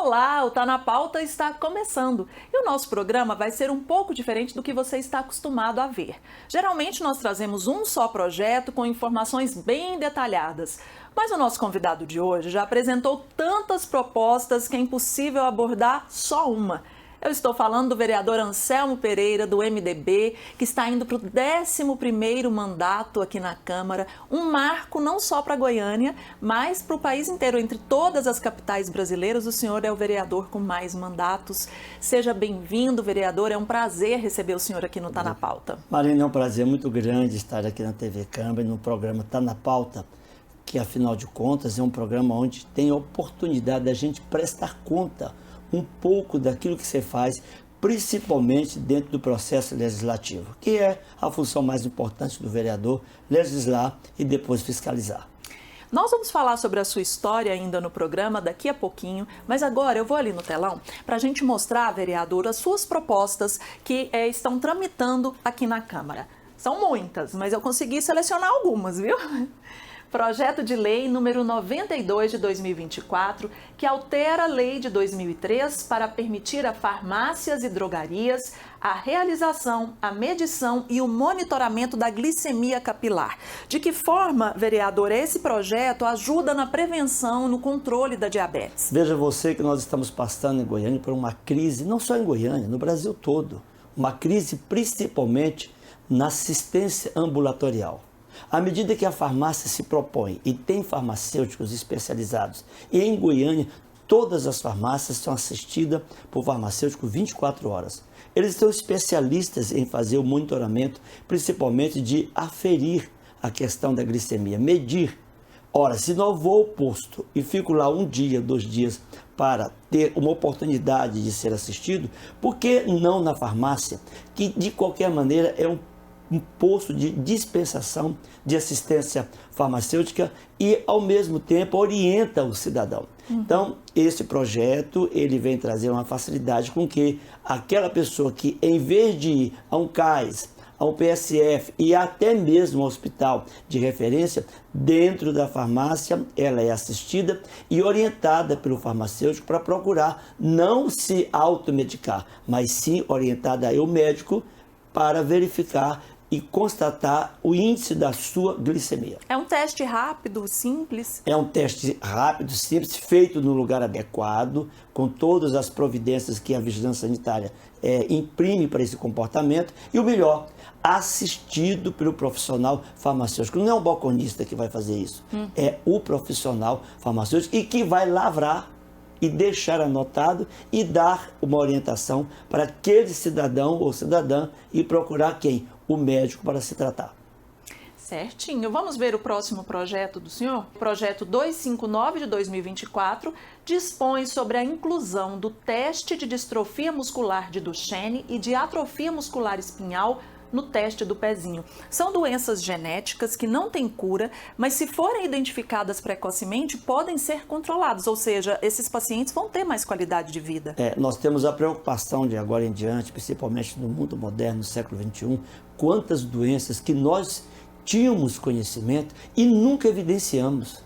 Olá, o Tá na Pauta está começando e o nosso programa vai ser um pouco diferente do que você está acostumado a ver. Geralmente nós trazemos um só projeto com informações bem detalhadas, mas o nosso convidado de hoje já apresentou tantas propostas que é impossível abordar só uma. Eu estou falando do vereador Anselmo Pereira, do MDB, que está indo para o 11º mandato aqui na Câmara, um marco não só para Goiânia, mas para o país inteiro. Entre todas as capitais brasileiras, o senhor é o vereador com mais mandatos. Seja bem-vindo, vereador, é um prazer receber o senhor aqui no Tá na Pauta. Marina, é um prazer muito grande estar aqui na TV Câmara, no programa Tá na Pauta, que afinal de contas é um programa onde tem a oportunidade da gente prestar conta um pouco daquilo que você faz, principalmente dentro do processo legislativo, que é a função mais importante do vereador, legislar e depois fiscalizar. Nós vamos falar sobre a sua história ainda no programa daqui a pouquinho, mas agora eu vou ali no telão para a gente mostrar, vereador, as suas propostas que estão tramitando aqui na Câmara. São muitas, mas eu consegui selecionar algumas, viu? Projeto de Lei número 92 de 2024, que altera a Lei de 2003 para permitir a farmácias e drogarias a realização, a medição e o monitoramento da glicemia capilar. De que forma, vereador, esse projeto ajuda na prevenção, no controle da diabetes? Veja você que nós estamos passando em Goiânia por uma crise, não só em Goiânia, no Brasil todo. Uma crise principalmente na assistência ambulatorial. À medida que a farmácia se propõe e tem farmacêuticos especializados, e em Goiânia todas as farmácias são assistidas por farmacêutico 24 horas. Eles são especialistas em fazer o monitoramento, principalmente de aferir a questão da glicemia, medir. Ora, se não vou ao posto e fico lá um dia, 2 dias para ter uma oportunidade de ser assistido, por que não na farmácia, que de qualquer maneira é um posto de dispensação de assistência farmacêutica e, ao mesmo tempo, orienta o cidadão. Então, esse projeto, ele vem trazer uma facilidade com que aquela pessoa que, em vez de ir a um CAIS, a um PSF e até mesmo ao hospital de referência, dentro da farmácia, ela é assistida e orientada pelo farmacêutico para procurar não se automedicar, mas sim orientada ao médico para verificar e constatar o índice da sua glicemia. É um teste rápido, simples? É um teste rápido, simples, feito no lugar adequado, com todas as providências que a vigilância sanitária imprime para esse comportamento. E o melhor, assistido pelo profissional farmacêutico. Não é um balconista que vai fazer isso, é o profissional farmacêutico e que vai lavrar e deixar anotado e dar uma orientação para aquele cidadão ou cidadã e procurar quem? O médico para se tratar. Certinho. Vamos ver o próximo projeto do senhor? O projeto 259 de 2024 dispõe sobre a inclusão do teste de distrofia muscular de Duchenne e de atrofia muscular espinhal no teste do pezinho. São doenças genéticas que não têm cura, mas se forem identificadas precocemente, podem ser controladas, ou seja, esses pacientes vão ter mais qualidade de vida. Nós temos a preocupação de agora em diante, principalmente no mundo moderno, no século XXI, quantas doenças que nós tínhamos conhecimento e nunca evidenciamos,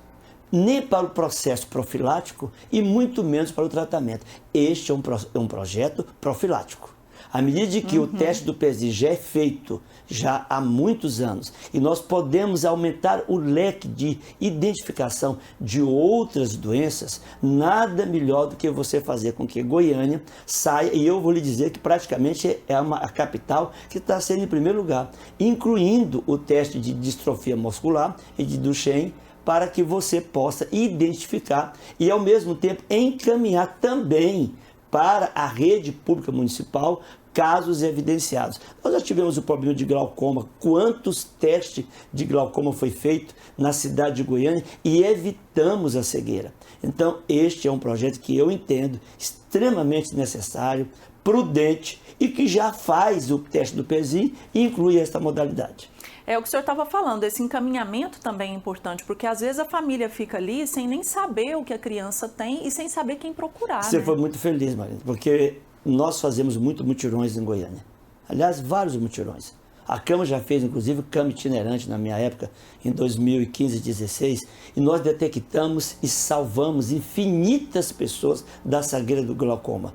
nem para o processo profilático e muito menos para o tratamento. Este é um projeto profilático. À medida que o teste do pezinho já é feito já há muitos anos e nós podemos aumentar o leque de identificação de outras doenças, nada melhor do que você fazer com que Goiânia saia, e eu vou lhe dizer que praticamente é a capital que está sendo em primeiro lugar, incluindo o teste de distrofia muscular e de Duchenne, para que você possa identificar e, ao mesmo tempo, encaminhar também para a rede pública municipal casos evidenciados. Nós já tivemos o problema de glaucoma. Quantos testes de glaucoma foi feito na cidade de Goiânia e evitamos a cegueira. Então, este é um projeto que eu entendo extremamente necessário, prudente e que já faz o teste do pezinho e inclui esta modalidade. É o que o senhor estava falando, esse encaminhamento também é importante, porque às vezes a família fica ali sem nem saber o que a criança tem e sem saber quem procurar. Você foi muito feliz, Marina, porque nós fazemos muitos mutirões em Goiânia. Aliás, vários mutirões. A Câmara já fez, inclusive, cama itinerante na minha época, em 2015 e 2016, e nós detectamos e salvamos infinitas pessoas da cegueira do glaucoma.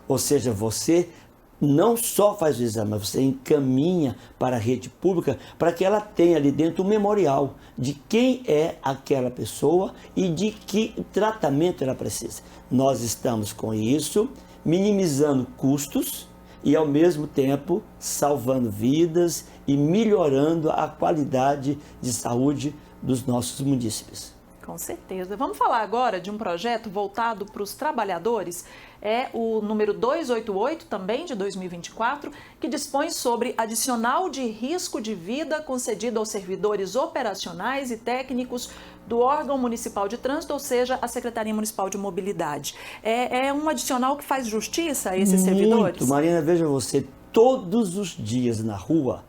Ou seja, você não só faz o exame, mas você encaminha para a rede pública para que ela tenha ali dentro um memorial de quem é aquela pessoa e de que tratamento ela precisa. Nós estamos com isso minimizando custos e ao mesmo tempo salvando vidas e melhorando a qualidade de saúde dos nossos munícipes. Com certeza. Vamos falar agora de um projeto voltado para os trabalhadores. É o número 288, também de 2024, que dispõe sobre adicional de risco de vida concedido aos servidores operacionais e técnicos do órgão municipal de trânsito, ou seja, a Secretaria Municipal de Mobilidade. É um adicional que faz justiça a esses servidores? Muito, Marina, veja você, todos os dias na rua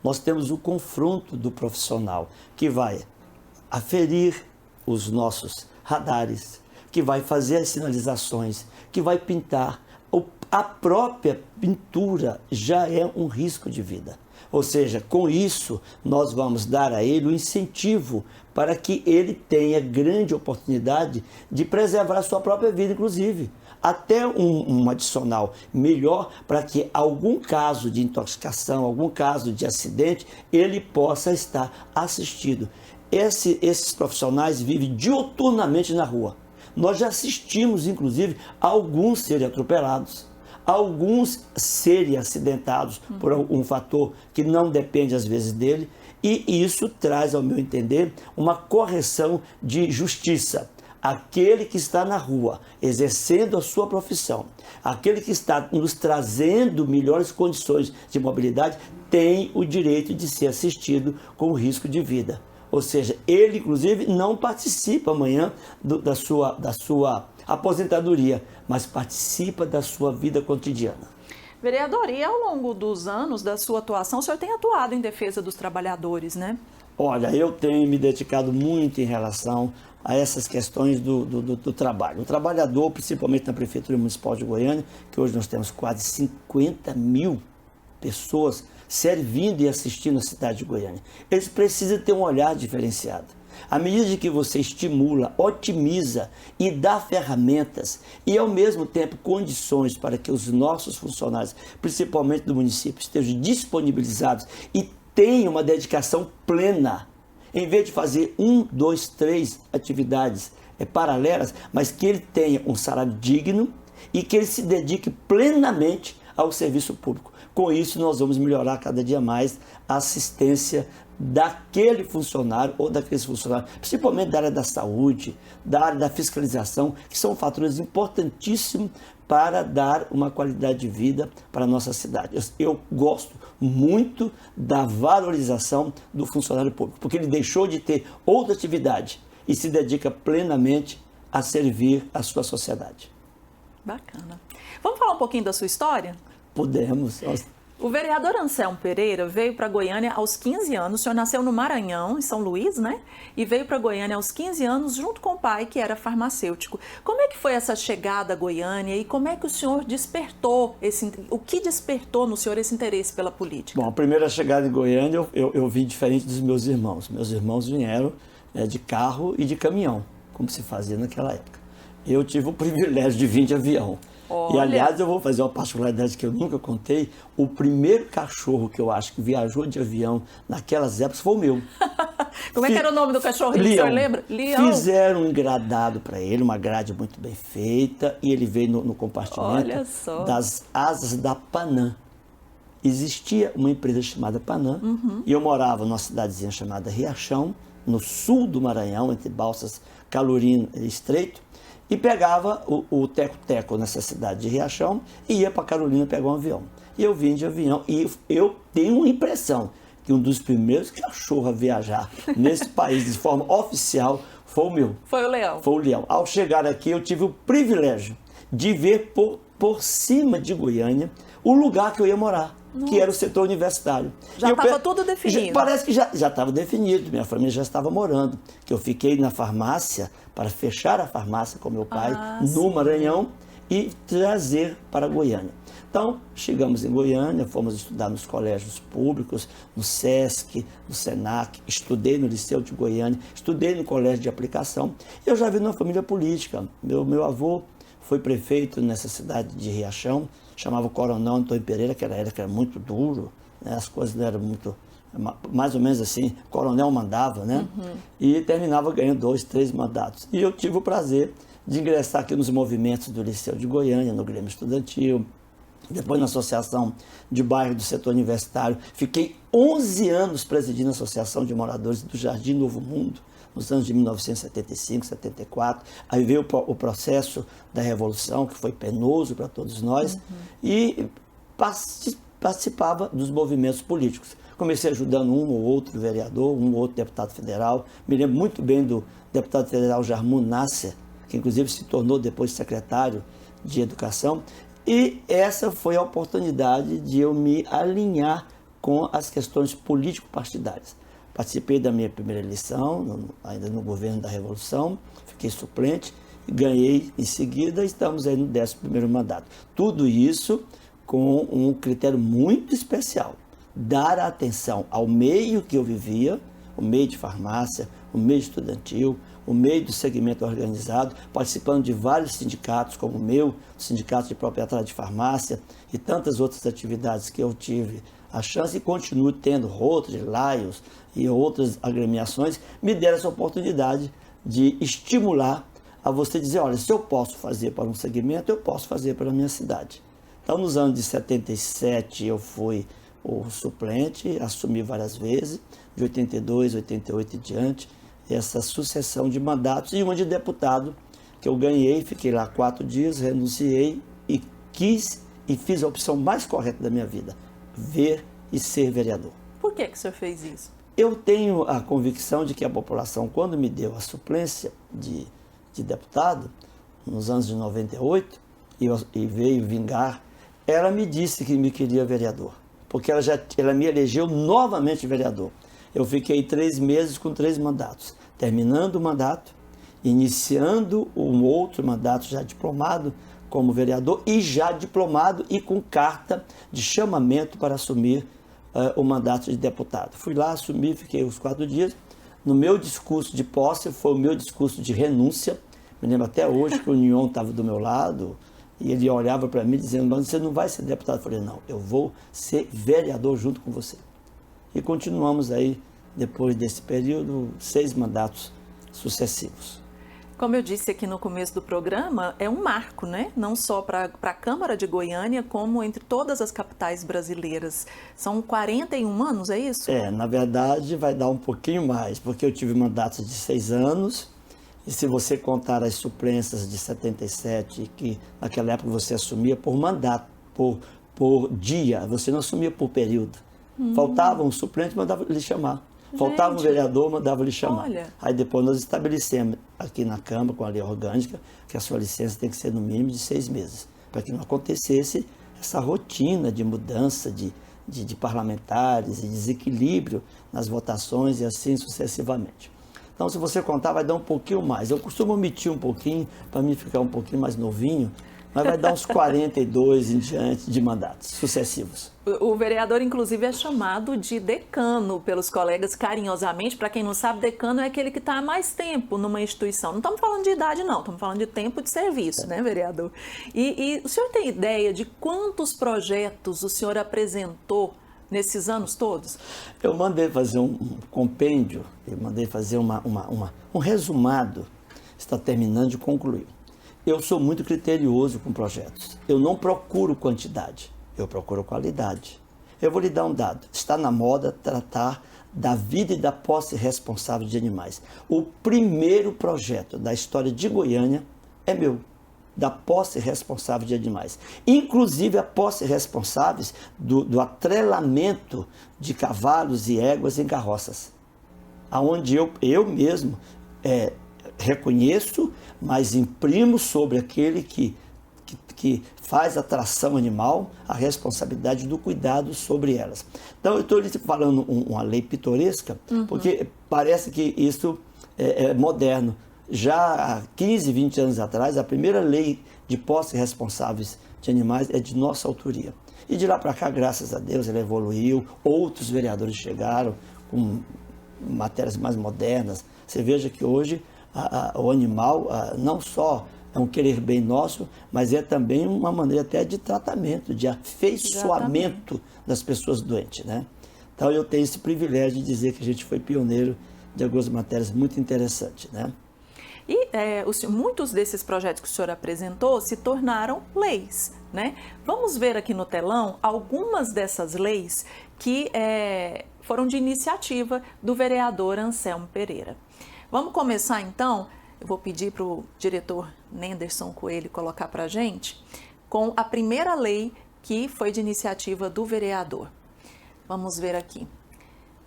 nós temos o confronto do profissional que vai aferir os nossos radares, que vai fazer as sinalizações, que vai pintar. A própria pintura já é um risco de vida. Ou seja, com isso, nós vamos dar a ele um incentivo para que ele tenha grande oportunidade de preservar a sua própria vida, inclusive. Até um adicional melhor para que algum caso de intoxicação, algum caso de acidente, ele possa estar assistido. Esses profissionais vivem diuturnamente na rua. Nós já assistimos, inclusive, a alguns serem atropelados, alguns serem acidentados por um fator que não depende, às vezes, dele, e isso traz, ao meu entender, uma correção de justiça. Aquele que está na rua, exercendo a sua profissão, aquele que está nos trazendo melhores condições de mobilidade, tem o direito de ser assistido com risco de vida. Ou seja, ele, inclusive, não participa amanhã da sua aposentadoria, mas participa da sua vida cotidiana. Vereador, e ao longo dos anos da sua atuação, o senhor tem atuado em defesa dos trabalhadores, né? Olha, eu tenho me dedicado muito em relação a essas questões do trabalho. O trabalhador, principalmente na Prefeitura Municipal de Goiânia, que hoje nós temos quase 50 mil pessoas servindo e assistindo a cidade de Goiânia. Eles precisam ter um olhar diferenciado. À medida que você estimula, otimiza e dá ferramentas e, ao mesmo tempo, condições para que os nossos funcionários, principalmente do município, estejam disponibilizados e tenham uma dedicação plena, em vez de fazer 1, 2, 3 atividades paralelas, mas que ele tenha um salário digno e que ele se dedique plenamente ao serviço público. Com isso, nós vamos melhorar cada dia mais a assistência daquele funcionário ou daqueles funcionários, principalmente da área da saúde, da área da fiscalização, que são fatores importantíssimos para dar uma qualidade de vida para a nossa cidade. Eu gosto muito da valorização do funcionário público, porque ele deixou de ter outra atividade e se dedica plenamente a servir a sua sociedade. Bacana. Vamos falar um pouquinho da sua história? Podemos. O vereador Anselmo Pereira veio para Goiânia aos 15 anos. O senhor nasceu no Maranhão, em São Luís, né? E veio para Goiânia aos 15 anos junto com o pai, que era farmacêutico. Como é que foi essa chegada a Goiânia e como é que o senhor despertou o que despertou no senhor esse interesse pela política? Bom, a primeira chegada em Goiânia eu vim diferente dos meus irmãos. Meus irmãos vieram de carro e de caminhão, como se fazia naquela época. Eu tive o privilégio de vir de avião. Olha. E, aliás, eu vou fazer uma particularidade que eu nunca contei. O primeiro cachorro que eu acho que viajou de avião naquelas épocas foi o meu. Como é que era o nome do cachorrinho? Leão. O senhor lembra? Leão. Fizeram um engradado para ele, uma grade muito bem feita, e ele veio no compartimento das asas da Panam. Existia uma empresa chamada Panam, e eu morava numa cidadezinha chamada Riachão, no sul do Maranhão, entre Balsas, Calorino e Estreito, e pegava o teco-teco nessa cidade de Riachão e ia para Carolina pegar um avião. E eu vim de avião e eu tenho uma impressão que um dos primeiros cachorros a viajar nesse país de forma oficial foi o meu. Foi o Leão. Foi o Leão. Ao chegar aqui eu tive o privilégio de ver por cima de Goiânia o lugar que eu ia morar. Nossa. Que era o setor universitário. Já estava tudo definido. Parece que já estava definido, minha família já estava morando. Que eu fiquei na farmácia, para fechar a farmácia com meu pai, no Maranhão, e trazer para Goiânia. Então, chegamos em Goiânia, fomos estudar nos colégios públicos, no SESC, no SENAC, estudei no Liceu de Goiânia, estudei no colégio de aplicação. Eu já vim numa família política. Meu avô foi prefeito nessa cidade de Riachão, chamava Coronel Antônio Pereira, que era muito duro, né? As coisas não eram muito, mais ou menos assim, o coronel mandava, né? E terminava ganhando 2, 3 mandatos. E eu tive o prazer de ingressar aqui nos movimentos do Liceu de Goiânia, no Grêmio Estudantil, depois na Associação de Bairro do Setor Universitário. Fiquei 11 anos presidindo a Associação de Moradores do Jardim Novo Mundo, nos anos de 1975, 74. Aí veio o processo da Revolução, que foi penoso para todos nós, e participava dos movimentos políticos. Comecei ajudando um ou outro vereador, um ou outro deputado federal. Me lembro muito bem do deputado federal Jarmum Nasser, que inclusive se tornou depois secretário de Educação. E essa foi a oportunidade de eu me alinhar com as questões político-partidárias. Participei da minha primeira eleição, ainda no governo da Revolução, fiquei suplente, ganhei em seguida, estamos aí no 11º mandato. Tudo isso com um critério muito especial, dar atenção ao meio que eu vivia, o meio de farmácia, o meio estudantil, o meio do segmento organizado, participando de vários sindicatos, como o meu, o Sindicato de Proprietários de Farmácia e tantas outras atividades que eu tive a chance e continuo tendo, Rotary, Lions e outras agremiações, me deram essa oportunidade de estimular a você dizer, olha, se eu posso fazer para um segmento, eu posso fazer para a minha cidade. Então, nos anos de 77, eu fui o suplente, assumi várias vezes, de 82, 88 e diante, essa sucessão de mandatos e uma de deputado que eu ganhei, fiquei lá 4 dias, renunciei e quis e fiz a opção mais correta da minha vida, ver e ser vereador. Por que o senhor fez isso? Eu tenho a convicção de que a população, quando me deu a suplência de deputado, nos anos de 98, e veio vingar, ela me disse que me queria vereador, porque ela me elegeu novamente vereador. Eu fiquei 3 meses com 3 mandatos, terminando o mandato, iniciando um outro mandato já diplomado como vereador e já diplomado e com carta de chamamento para assumir o mandato de deputado. Fui lá, assumi, fiquei os 4 dias. No meu discurso de posse foi o meu discurso de renúncia. Me lembro até hoje que o União estava do meu lado e ele olhava para mim dizendo, mas você não vai ser deputado? Eu falei, não, eu vou ser vereador junto com você. E continuamos aí, depois desse período, 6 mandatos sucessivos. Como eu disse aqui no começo do programa, é um marco, né? Não só para a Câmara de Goiânia, como entre todas as capitais brasileiras. São 41 anos, é isso? Na verdade vai dar um pouquinho mais, porque eu tive mandatos de 6 anos, e se você contar as suplências de 77, que naquela época você assumia por mandato, por dia, você não assumia por período. Faltava um suplente, mandava lhe chamar. Faltava um vereador, mandava lhe chamar. Olha. Aí depois nós estabelecemos aqui na Câmara, com a lei orgânica, que a sua licença tem que ser no mínimo de 6 meses, para que não acontecesse essa rotina de mudança de parlamentares e desequilíbrio nas votações e assim sucessivamente. Então, se você contar, vai dar um pouquinho mais. Eu costumo omitir um pouquinho, para mim ficar um pouquinho mais novinho, mas vai dar uns 42 em diante de mandatos sucessivos. O vereador, inclusive, é chamado de decano pelos colegas carinhosamente. Para quem não sabe, decano é aquele que está há mais tempo numa instituição. Não estamos falando de idade, não. Estamos falando de tempo de serviço, né, vereador? E o senhor tem ideia de quantos projetos o senhor apresentou nesses anos todos? Eu mandei fazer um compêndio, eu mandei fazer um resumado. Está terminando de concluir. Eu sou muito criterioso com projetos. Eu não procuro quantidade, eu procuro qualidade. Eu vou lhe dar um dado. Está na moda tratar da vida e da posse responsável de animais. O primeiro projeto da história de Goiânia é meu, da posse responsável de animais. Inclusive a posse responsáveis do atrelamento de cavalos e éguas em carroças. Onde eu mesmo reconheço, mas imprimo sobre aquele que faz a tração animal a responsabilidade do cuidado sobre elas. Então, eu estou falando uma lei pitoresca, porque parece que isso é moderno. Já há 15, 20 anos atrás, a primeira lei de posses responsáveis de animais é de nossa autoria. E de lá para cá, graças a Deus, ela evoluiu, outros vereadores chegaram com matérias mais modernas. Você veja que hoje o animal não só é um querer bem nosso, mas é também uma maneira até de tratamento, de afeiçoamento das pessoas doentes, né? Então eu tenho esse privilégio de dizer que a gente foi pioneiro de algumas matérias muito interessantes, né? E muitos desses projetos que o senhor apresentou se tornaram leis, né? Vamos ver aqui no telão algumas dessas leis que foram de iniciativa do vereador Anselmo Pereira. Vamos começar então, eu vou pedir para o diretor Nenderson Coelho colocar para a gente, com a primeira lei que foi de iniciativa do vereador. Vamos ver aqui.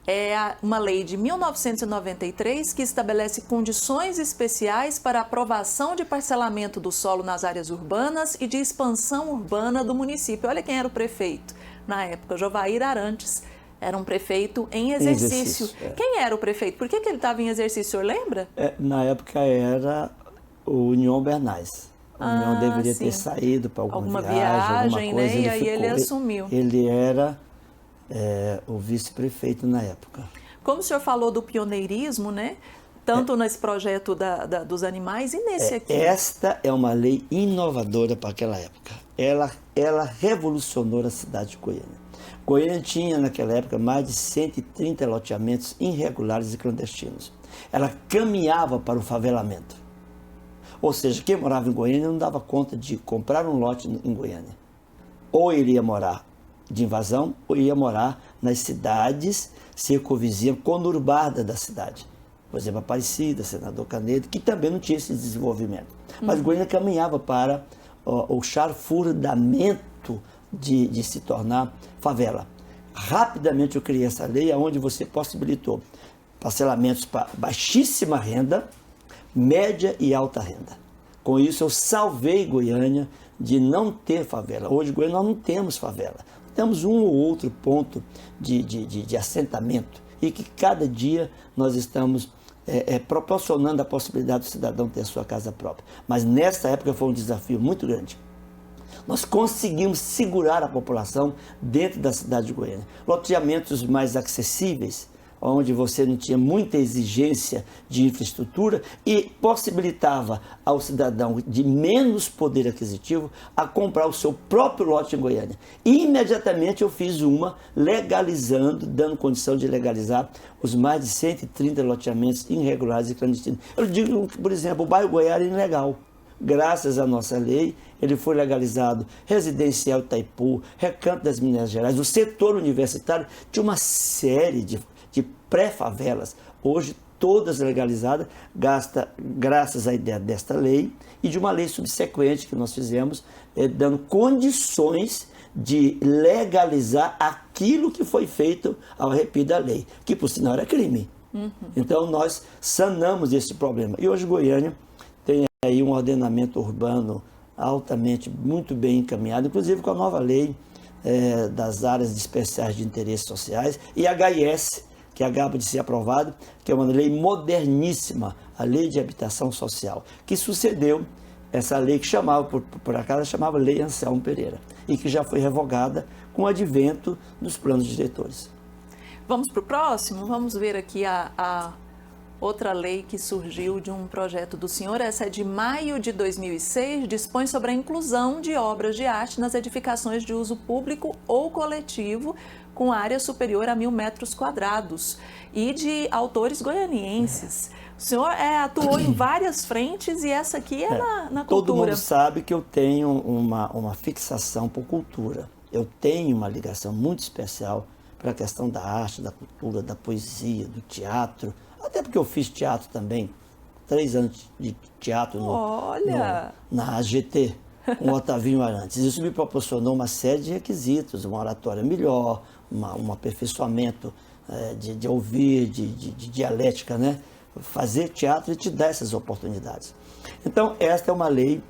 É uma lei de 1993 que estabelece condições especiais para aprovação de parcelamento do solo nas áreas urbanas e de expansão urbana do município. Olha quem era o prefeito na época, Jovair Arantes. Era um prefeito em exercício. Quem era o prefeito? Por que ele estava em exercício, o senhor lembra? Na época era o União Bernays. O União deveria ter saído para alguma viagem, alguma coisa. Né? E aí ele assumiu. Ele era o vice-prefeito na época. Como o senhor falou do pioneirismo, né? Tanto nesse projeto dos animais e nesse aqui. Esta é uma lei inovadora para aquela época. Ela revolucionou a cidade de Goiânia. Goiânia tinha, naquela época, mais de 130 loteamentos irregulares e clandestinos. Ela caminhava para o favelamento. Ou seja, quem morava em Goiânia não dava conta de comprar um lote em Goiânia. Ou ele ia morar de invasão, ou ia morar nas cidades circunvizinhas, conurbadas da cidade. Por exemplo, Aparecida, Senador Canedo, que também não tinha esse desenvolvimento. Mas Goiânia caminhava para o charfurdamento de se tornar favela. Rapidamente eu criei essa lei onde você possibilitou parcelamentos para baixíssima renda, média e alta renda. Com isso eu salvei Goiânia de não ter favela. Hoje em Goiânia nós não temos favela. Temos um ou outro ponto de assentamento e que cada dia nós estamos proporcionando a possibilidade do cidadão ter a sua casa própria. Mas nessa época foi um desafio muito grande. Nós conseguimos segurar a população dentro da cidade de Goiânia. Loteamentos mais acessíveis, onde você não tinha muita exigência de infraestrutura e possibilitava ao cidadão de menos poder aquisitivo a comprar o seu próprio lote em Goiânia. E imediatamente eu fiz uma legalizando, dando condição de legalizar os mais de 130 loteamentos irregulares e clandestinos. Eu digo que, por exemplo, o bairro Goiânia é ilegal. Graças à nossa lei, ele foi legalizado. Residencial Itaipu, Recanto das Minas Gerais, o setor universitário tinha uma série de pré-favelas, hoje todas legalizadas, graças à ideia desta lei e de uma lei subsequente que nós fizemos, dando condições de legalizar aquilo que foi feito ao arrepio da lei, que por sinal era crime. Então nós sanamos esse problema. E hoje Goiânia tem aí um ordenamento urbano altamente, muito bem encaminhado, inclusive com a nova lei das áreas especiais de interesses sociais e a HIS, que acaba de ser aprovado, que é uma lei moderníssima, a Lei de Habitação Social, que sucedeu essa lei que chamava, por acaso, chamava Lei Anselmo Pereira, e que já foi revogada com o advento dos planos diretores. Vamos para o próximo? Vamos ver aqui a outra lei que surgiu de um projeto do senhor. Essa é de maio de 2006, dispõe sobre a inclusão de obras de arte nas edificações de uso público ou coletivo com área superior a 1.000 metros quadrados e de autores goianienses. O senhor atuou em várias frentes e essa aqui é na cultura. Todo mundo sabe que eu tenho uma fixação por cultura. Eu tenho uma ligação muito especial para a questão da arte, da cultura, da poesia, do teatro. Até porque eu fiz teatro também, 3 anos de teatro na AGT, com o Otavinho Arantes. Isso me proporcionou uma série de requisitos, uma oratória melhor, um aperfeiçoamento de ouvir, de dialética, né? Fazer teatro e te dar essas oportunidades. Então, esta é uma lei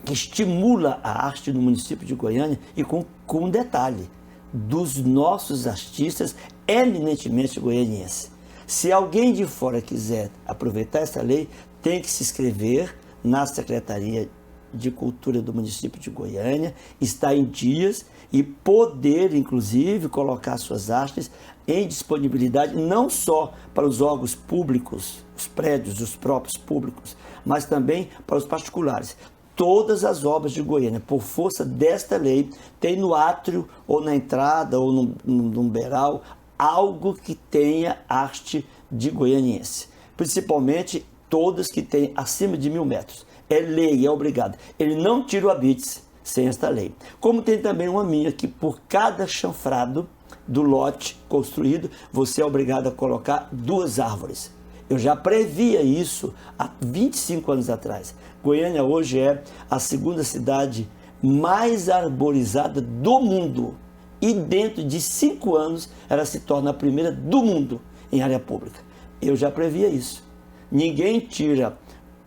que estimula a arte no município de Goiânia e com um detalhe, dos nossos artistas eminentemente goianienses. Se alguém de fora quiser aproveitar essa lei, tem que se inscrever na Secretaria de Cultura do município de Goiânia, está em dias e poder, inclusive, colocar suas artes em disponibilidade não só para os órgãos públicos, os prédios, os próprios públicos, mas também para os particulares. Todas as obras de Goiânia, por força desta lei, tem no átrio ou na entrada ou no beiral algo que tenha arte de goianiense, principalmente todas que têm acima de 1.000 metros. É lei, é obrigado. Ele não tira o habite sem esta lei. Como tem também uma minha que por cada chanfrado do lote construído, você é obrigado a colocar 2 árvores. Eu já previa isso há 25 anos atrás. Goiânia hoje é a segunda cidade mais arborizada do mundo. E dentro de 5 anos, ela se torna a primeira do mundo em área pública. Eu já previa isso. Ninguém tira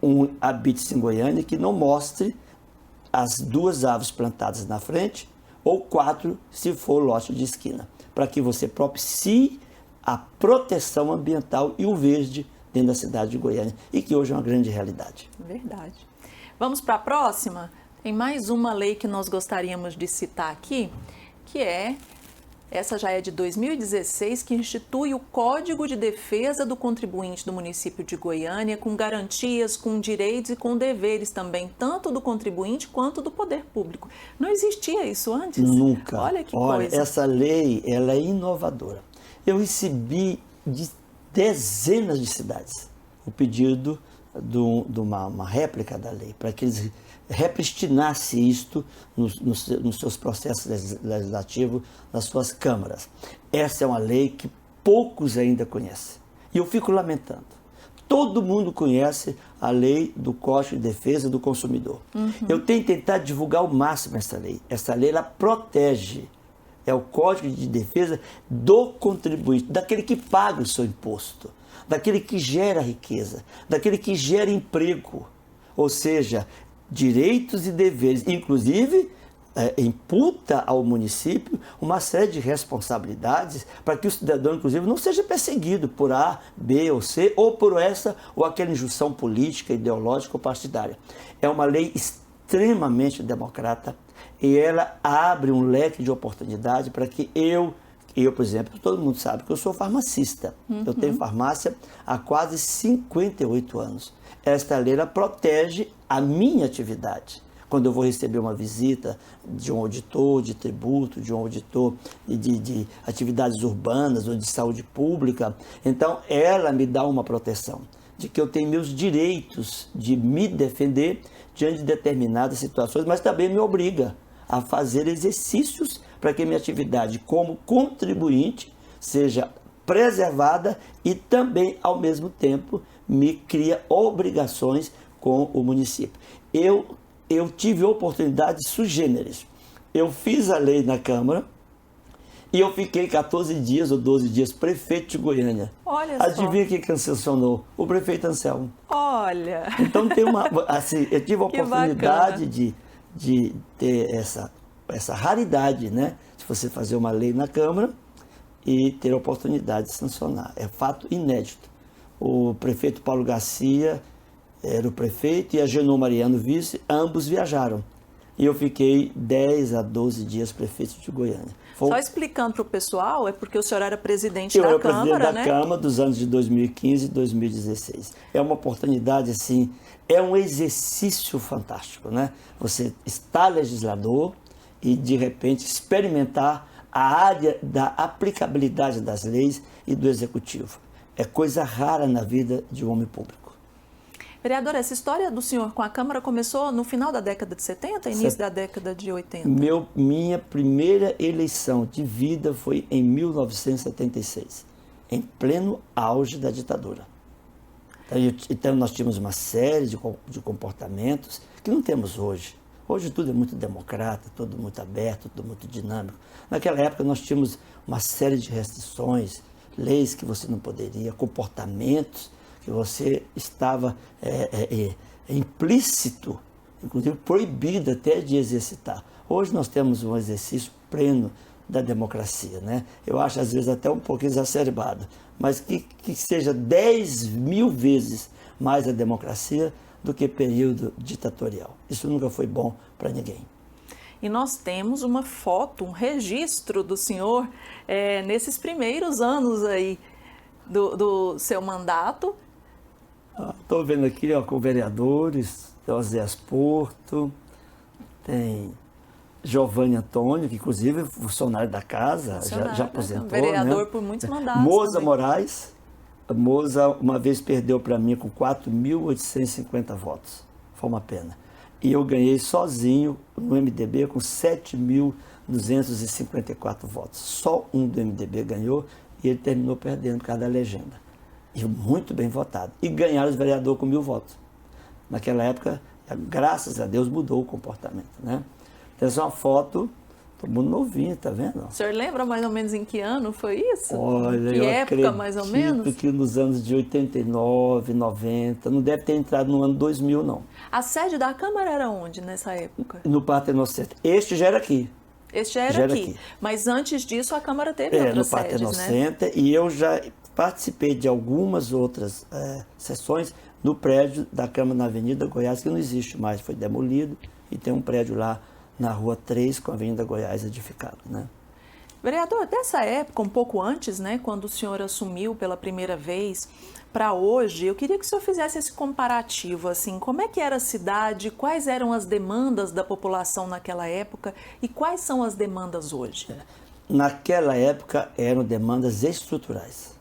um habite em Goiânia que não mostre as 2 árvores plantadas na frente, ou 4 se for lote de esquina, para que você propicie a proteção ambiental e o verde dentro da cidade de Goiânia, e que hoje é uma grande realidade. Verdade. Vamos para a próxima? Tem mais uma lei que nós gostaríamos de citar aqui, que essa já é de 2016, que institui o Código de Defesa do Contribuinte do município de Goiânia, com garantias, com direitos e com deveres também, tanto do contribuinte quanto do poder público. Não existia isso antes? Nunca. Olha que coisa. Essa lei, ela é inovadora. Eu recebi de dezenas de cidades o pedido de uma réplica da lei, para que eles repristinassem isto nos seus processos legislativos, nas suas câmaras. Essa é uma lei que poucos ainda conhecem. E eu fico lamentando. Todo mundo conhece a lei do Código de Defesa do Consumidor. Eu tenho tentado divulgar ao máximo essa lei. Essa lei, ela protege. É o Código de Defesa do contribuinte, daquele que paga o seu imposto, daquele que gera riqueza, daquele que gera emprego. Ou seja, direitos e deveres, inclusive imputa ao município uma série de responsabilidades para que o cidadão, inclusive, não seja perseguido por A, B ou C, ou por essa ou aquela injunção política, ideológica ou partidária. É uma lei extremamente democrata e ela abre um leque de oportunidade para que eu, por exemplo, todo mundo sabe que eu sou farmacista. Eu tenho farmácia há quase 58 anos. Esta lei ela protege a minha atividade. Quando eu vou receber uma visita de um auditor de tributo, de um auditor de atividades urbanas ou de saúde pública, então ela me dá uma proteção de que eu tenho meus direitos de me defender diante de determinadas situações, mas também me obriga a fazer exercícios para que minha atividade como contribuinte seja preservada e também, ao mesmo tempo, me cria obrigações com o município. Eu tive oportunidades sui generis. Eu fiz a lei na Câmara e eu fiquei 14 dias ou 12 dias prefeito de Goiânia. Olha Adivinha quem sancionou? O prefeito Anselmo. Olha! Então tem assim, eu tive a oportunidade de ter essa raridade, né? De você fazer uma lei na Câmara e ter a oportunidade de sancionar. É fato inédito. O prefeito Paulo Garcia era o prefeito e a Genô Mariano vice, ambos viajaram. E eu fiquei 10 a 12 dias prefeito de Goiânia. Só explicando para o pessoal, é porque o senhor era presidente da Câmara, né? Eu era presidente da Câmara dos anos de 2015 e 2016. É uma oportunidade, assim, é um exercício fantástico, né? Você está legislador e, de repente, experimentar a área da aplicabilidade das leis e do executivo. É coisa rara na vida de um homem público. Vereador, essa história do senhor com a Câmara começou no final da década de 70, início da década de 80? Minha primeira eleição de vida foi em 1976, em pleno auge da ditadura. Então nós tínhamos uma série de comportamentos que não temos hoje. Hoje tudo é muito democrata, tudo muito aberto, tudo muito dinâmico. Naquela época nós tínhamos uma série de restrições, leis que você não poderia, comportamentos que você estava implícito, inclusive proibido até de exercitar. Hoje nós temos um exercício pleno da democracia, né? Eu acho às vezes até um pouco exacerbado, mas que seja 10.000 vezes mais a democracia do que período ditatorial. Isso nunca foi bom para ninguém. E nós temos uma foto, um registro do senhor nesses primeiros anos aí do seu mandato. Estou vendo aqui, ó, com vereadores, tem Oséias Porto, tem Giovanni Antônio, que inclusive é funcionário da casa, já aposentou. Vereador, né? Por muitos mandatos. Moza também. Moraes. A Moza uma vez perdeu para mim com 4.850 votos. Foi uma pena. E eu ganhei sozinho no MDB com 7.254 votos. Só um do MDB ganhou e ele terminou perdendo por causa da legenda. E muito bem votado. E ganharam os vereadores com 1.000 votos. Naquela época, graças a Deus, mudou o comportamento, né? Então, essa é uma foto, todo mundo novinho, tá vendo? O senhor lembra mais ou menos em que ano foi isso? Olha, que época, mais ou menos? Que nos anos de 89, 90, não deve ter entrado no ano 2000, não. A sede da Câmara era onde nessa época? No Partenon Center. Este já era aqui. Este já era aqui. Mas antes disso, a Câmara teve outras sedes, né? No Partenon Center, e eu já participei de algumas outras sessões no prédio da Câmara na Avenida Goiás, que não existe mais, foi demolido, e tem um prédio lá na Rua 3, com a Avenida Goiás edificado, né? Vereador, dessa época, um pouco antes, né, quando o senhor assumiu pela primeira vez, para hoje, eu queria que o senhor fizesse esse comparativo, assim, como é que era a cidade, quais eram as demandas da população naquela época e quais são as demandas hoje? Naquela época eram demandas estruturais.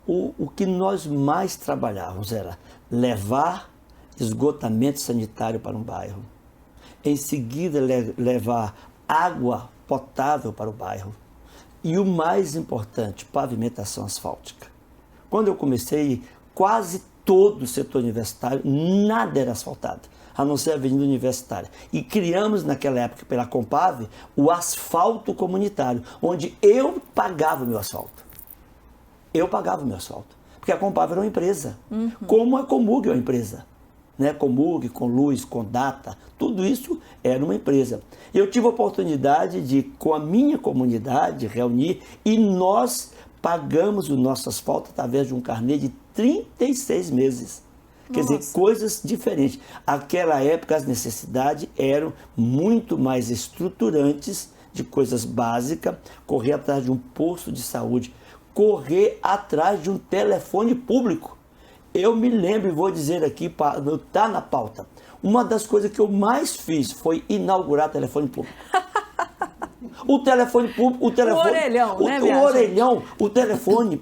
O que nós mais trabalhávamos era levar esgotamento sanitário para um bairro, em seguida levar água potável para o bairro e o mais importante, pavimentação asfáltica. Quando eu comecei, quase todo o setor universitário, nada era asfaltado, a não ser a Avenida Universitária. E criamos naquela época, pela Compave, o asfalto comunitário, onde eu pagava o meu asfalto. Eu pagava o meu asfalto, porque a Compave era uma empresa, como a Comug é uma empresa. Né, Comug, com luz, com data, tudo isso era uma empresa. Eu tive a oportunidade de, com a minha comunidade, reunir e nós pagamos o nosso asfalto através de um carnê de 36 meses. Quer dizer, coisas diferentes. Aquela época as necessidades eram muito mais estruturantes, de coisas básicas, correr atrás de um posto de saúde, correr atrás de um telefone público. Eu me lembro, e vou dizer aqui, está na pauta, uma das coisas que eu mais fiz foi inaugurar telefone público. O telefone público, o orelhão, né, o orelhão, o telefone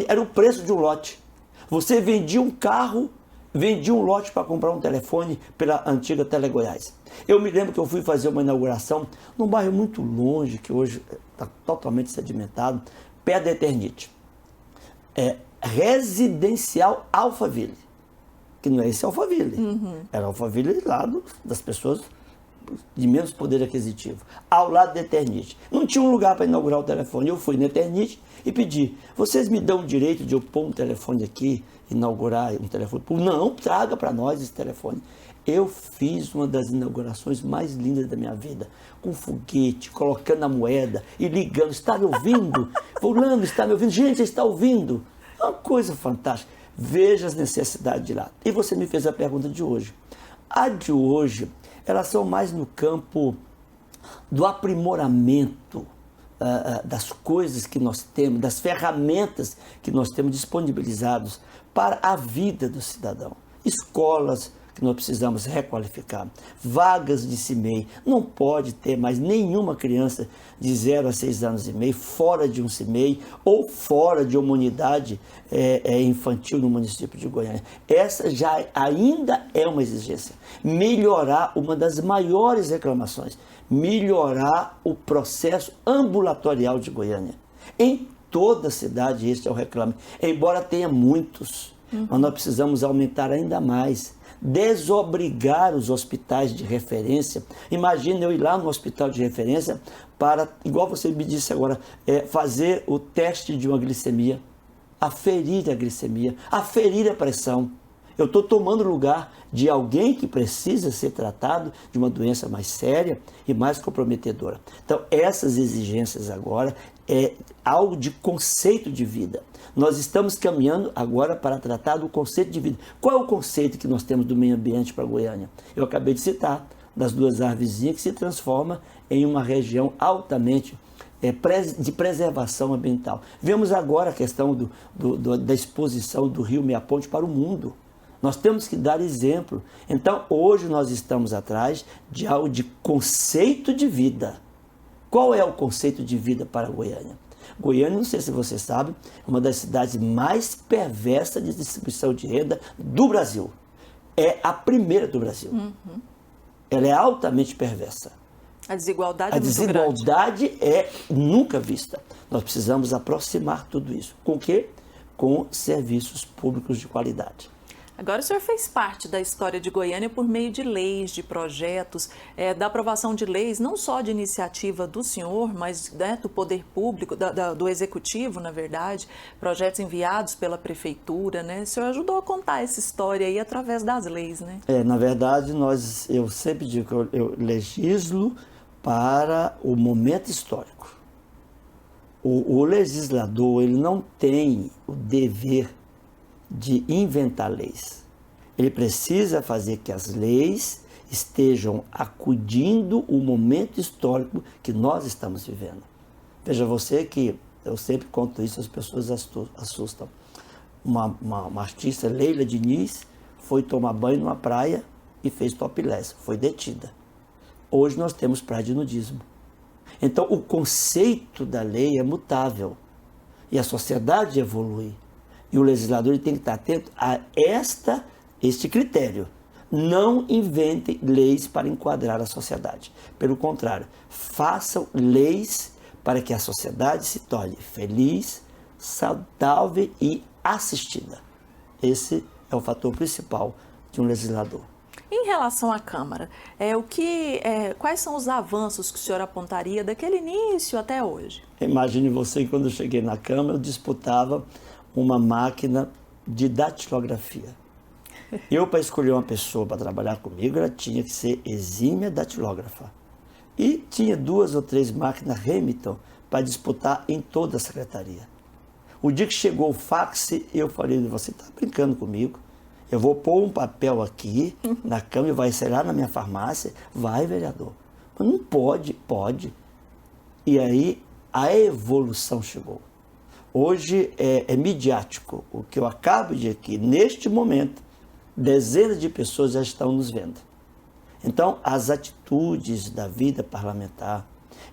era o preço de um lote. Você vendia um carro, vendia um lote para comprar um telefone pela antiga Tele Goiás. Eu me lembro que eu fui fazer uma inauguração num bairro muito longe, que hoje está totalmente sedimentado, perto da Eternite. Residencial Alphaville, que não é esse Alphaville, era Alphaville lá das pessoas de menos poder aquisitivo, ao lado da Eternite. Não tinha um lugar para inaugurar o telefone. Eu fui na Eternite e pedi, vocês me dão o direito de eu pôr um telefone aqui, inaugurar um telefone público? Não, traga para nós esse telefone. Eu fiz uma das inaugurações mais lindas da minha vida, com foguete, colocando a moeda e ligando, está me ouvindo? Fulano, está me ouvindo? Gente, está ouvindo? Uma coisa fantástica. Veja as necessidades de lá. E você me fez a pergunta de hoje. A de hoje, elas são mais no campo do aprimoramento das coisas que nós temos, das ferramentas que nós temos disponibilizadas para a vida do cidadão. Escolas que nós precisamos requalificar, vagas de CIMEI, não pode ter mais nenhuma criança de 0 a 6 anos e meio fora de um CIMEI ou fora de uma unidade infantil no município de Goiânia. Essa já ainda é uma exigência. Melhorar, uma das maiores reclamações, melhorar o processo ambulatorial de Goiânia. Em toda a cidade este é o reclame, embora tenha muitos, mas nós precisamos aumentar ainda mais. Desobrigar os hospitais de referência. Imagina eu ir lá no hospital de referência para, igual você me disse agora, fazer o teste de uma glicemia, aferir a glicemia, aferir a pressão. Eu estou tomando o lugar de alguém que precisa ser tratado de uma doença mais séria e mais comprometedora. Então, essas exigências agora é algo de conceito de vida. Nós estamos caminhando agora para tratar do conceito de vida. Qual é o conceito que nós temos do meio ambiente para Goiânia? Eu acabei de citar, das duas árvorezinhas que se transforma em uma região altamente de preservação ambiental. Vemos agora a questão da exposição do Rio Meia Ponte para o mundo. Nós temos que dar exemplo. Então, hoje nós estamos atrás de algo de conceito de vida. Qual é o conceito de vida para Goiânia? Goiânia, não sei se você sabe, é uma das cidades mais perversas de distribuição de renda do Brasil. É a primeira do Brasil. Ela é altamente perversa. A desigualdade é muito grande. A desigualdade é nunca vista. Nós precisamos aproximar tudo isso. Com o quê? Com serviços públicos de qualidade. Agora o senhor fez parte da história de Goiânia por meio de leis, de projetos, da aprovação de leis, não só de iniciativa do senhor, mas do poder público, do executivo, na verdade, projetos enviados pela prefeitura, né? O senhor ajudou a contar essa história aí através das leis, né? Na verdade, eu sempre digo que eu legislo para o momento histórico. O legislador, ele não tem o dever de inventar leis. Ele precisa fazer que as leis estejam acudindo o momento histórico que nós estamos vivendo. Veja você que eu sempre conto isso, as pessoas assustam. Uma artista, Leila Diniz, foi tomar banho numa praia e fez topless, foi detida. Hoje nós temos praia de nudismo. Então o conceito da lei é mutável e a sociedade evolui. E o legislador ele tem que estar atento a este critério. Não inventem leis para enquadrar a sociedade. Pelo contrário, façam leis para que a sociedade se torne feliz, saudável e assistida. Esse é o fator principal de um legislador. Em relação à Câmara, quais são os avanços que o senhor apontaria daquele início até hoje? Imagine você que quando eu cheguei na Câmara, eu disputava uma máquina de datilografia. Eu, para escolher uma pessoa para trabalhar comigo, ela tinha que ser exímia datilógrafa. E tinha 2 ou 3 máquinas Remington para disputar em toda a secretaria. O dia que chegou o fax, eu falei, você está brincando comigo? Eu vou pôr um papel aqui na Câmara e vai ser lá na minha farmácia. Vai, vereador. Mas não pode. Pode. E aí a evolução chegou. Hoje é midiático. O que eu acabo de dizer aqui, neste momento, dezenas de pessoas já estão nos vendo. Então, as atitudes da vida parlamentar,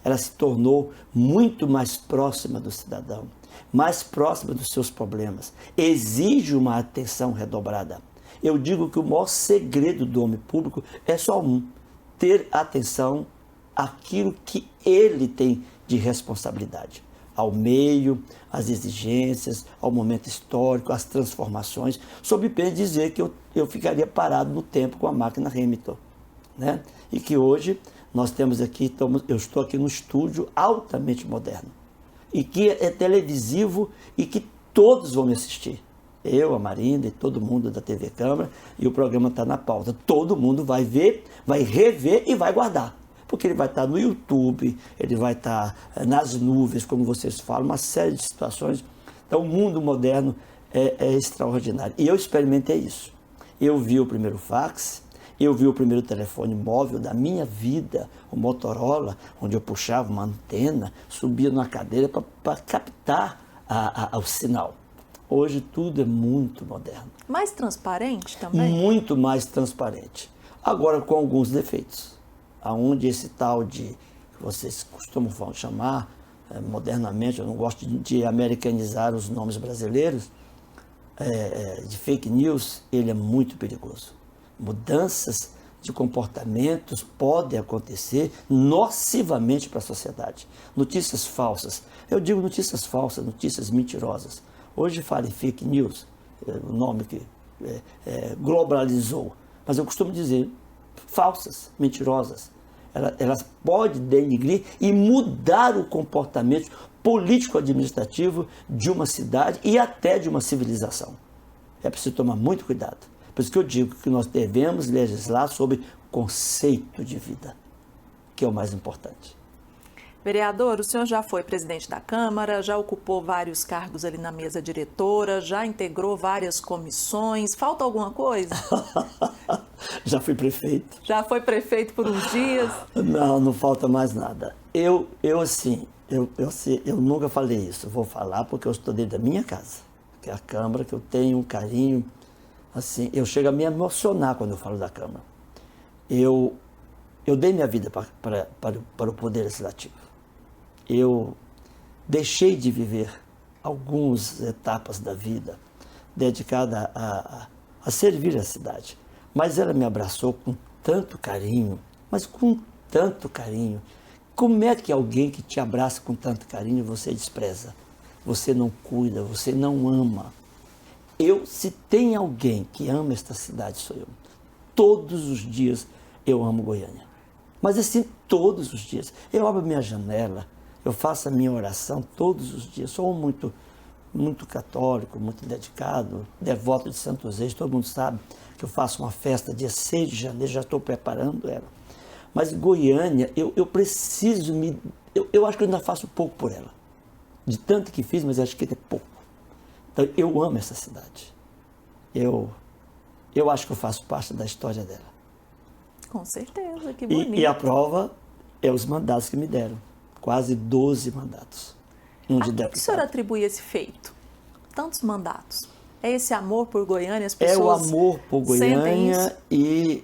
ela se tornou muito mais próxima do cidadão, mais próxima dos seus problemas. Exige uma atenção redobrada. Eu digo que o maior segredo do homem público é só um: ter atenção àquilo que ele tem de responsabilidade. Ao meio, às exigências, ao momento histórico, às transformações, sob pena de dizer que eu ficaria parado no tempo com a máquina Remington, né? E que hoje nós temos aqui, eu estou aqui num estúdio altamente moderno, e que é televisivo e que todos vão me assistir. Eu, a Marinda e todo mundo da TV Câmara, e o programa está na pauta. Todo mundo vai ver, vai rever e vai guardar. Porque ele vai estar no YouTube, ele vai estar nas nuvens, como vocês falam, uma série de situações. Então, o mundo moderno é extraordinário. E eu experimentei isso. Eu vi o primeiro fax, eu vi o primeiro telefone móvel da minha vida, o Motorola, onde eu puxava uma antena, subia numa cadeira para captar o sinal. Hoje tudo é muito moderno. Mais transparente também? Muito mais transparente. Agora com alguns defeitos. Aonde esse tal de, que vocês costumam chamar modernamente, eu não gosto de americanizar os nomes brasileiros, de fake news, ele é muito perigoso. Mudanças de comportamentos podem acontecer nocivamente para a sociedade. Notícias falsas, eu digo notícias falsas, notícias mentirosas. Hoje fala em fake news, o nome que globalizou, mas eu costumo dizer falsas, mentirosas. Elas podem denigrir e mudar o comportamento político-administrativo de uma cidade e até de uma civilização. É preciso tomar muito cuidado. Por isso que eu digo que nós devemos legislar sobre conceito de vida, que é o mais importante. Vereador, o senhor já foi presidente da Câmara, já ocupou vários cargos ali na mesa diretora, já integrou várias comissões. Falta alguma coisa? Já fui prefeito. Já foi prefeito por uns dias? Não falta mais nada. Eu nunca falei isso. Vou falar porque eu estou dentro da minha casa, que é a Câmara, que eu tenho um carinho. Assim, eu chego a me emocionar quando eu falo da Câmara. Eu dei minha vida para o Poder Legislativo. Eu deixei de viver algumas etapas da vida dedicada a servir a cidade. Mas ela me abraçou com tanto carinho, mas com tanto carinho. Como é que alguém que te abraça com tanto carinho você despreza? Você não cuida, você não ama. Se tem alguém que ama esta cidade, sou eu. Todos os dias eu amo Goiânia. Mas assim, todos os dias. Eu abro minha janela, eu faço a minha oração todos os dias. Sou muito católico, muito dedicado, devoto de Santos Reis. Todo mundo sabe que eu faço uma festa dia 6 de janeiro, já estou preparando ela. Mas Goiânia, eu preciso eu acho que eu ainda faço pouco por ela. De tanto que fiz, mas acho que é pouco. Então, eu amo essa cidade. Eu acho que eu faço parte da história dela. Com certeza, que bonito. E a prova é os mandatos que me deram. Quase 12 mandatos. A que o senhor atribui esse feito? Tantos mandatos. É esse amor por Goiânia? As pessoas é o amor por Goiânia e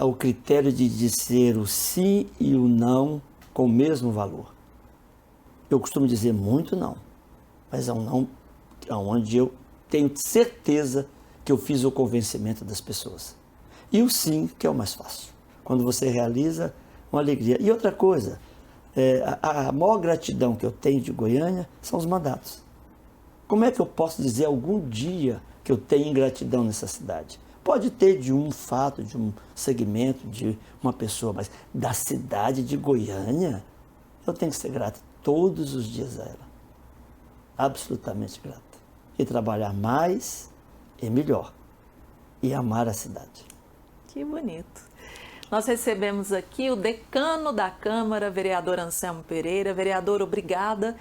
o critério de dizer o sim e o não com o mesmo valor. Eu costumo dizer muito não, mas é um não onde eu tenho certeza que eu fiz o convencimento das pessoas. E o sim, que é o mais fácil. Quando você realiza, uma alegria. E outra coisa, a maior gratidão que eu tenho de Goiânia são os mandatos. Como é que eu posso dizer algum dia que eu tenho ingratidão nessa cidade? Pode ter de um fato, de um segmento, de uma pessoa, mas da cidade de Goiânia, eu tenho que ser grato todos os dias a ela. Absolutamente grato. E trabalhar mais e melhor. E amar a cidade. Que bonito. Nós recebemos aqui o decano da Câmara, vereador Anselmo Pereira. Vereador, obrigada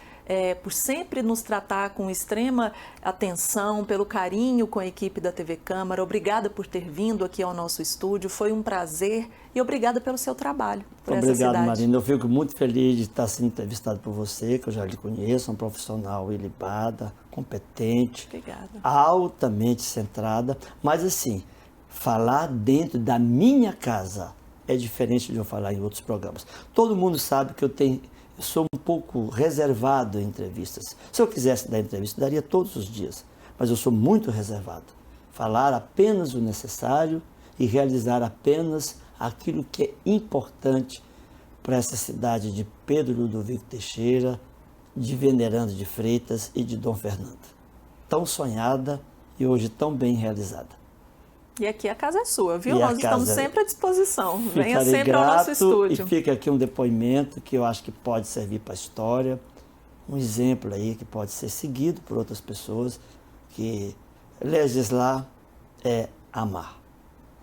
por sempre nos tratar com extrema atenção, pelo carinho com a equipe da TV Câmara. Obrigada por ter vindo aqui ao nosso estúdio. Foi um prazer e obrigada pelo seu trabalho por essa cidade. Obrigado, Marina. Eu fico muito feliz de estar sendo entrevistado por você, que eu já lhe conheço, uma profissional ilibada, competente, obrigada, altamente centrada, mas assim, falar dentro da minha casa é diferente de eu falar em outros programas. Todo mundo sabe que eu sou um pouco reservado em entrevistas. Se eu quisesse dar entrevista, daria todos os dias, mas eu sou muito reservado. Falar apenas o necessário e realizar apenas aquilo que é importante para essa cidade de Pedro Ludovico Teixeira, de Venerando de Freitas e de Dom Fernando. Tão sonhada e hoje tão bem realizada. E aqui a casa é sua, viu? Nós estamos sempre à disposição. Venha sempre grato ao nosso estúdio. E fica aqui um depoimento que eu acho que pode servir para a história, um exemplo aí que pode ser seguido por outras pessoas, que legislar é amar.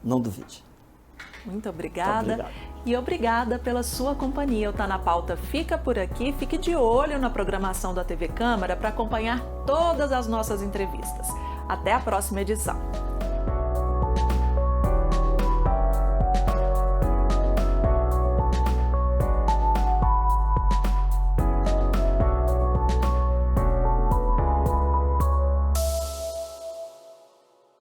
Não duvide. Muito obrigada. E obrigada pela sua companhia. O Tá na Pauta fica por aqui. Fique de olho na programação da TV Câmara para acompanhar todas as nossas entrevistas. Até a próxima edição.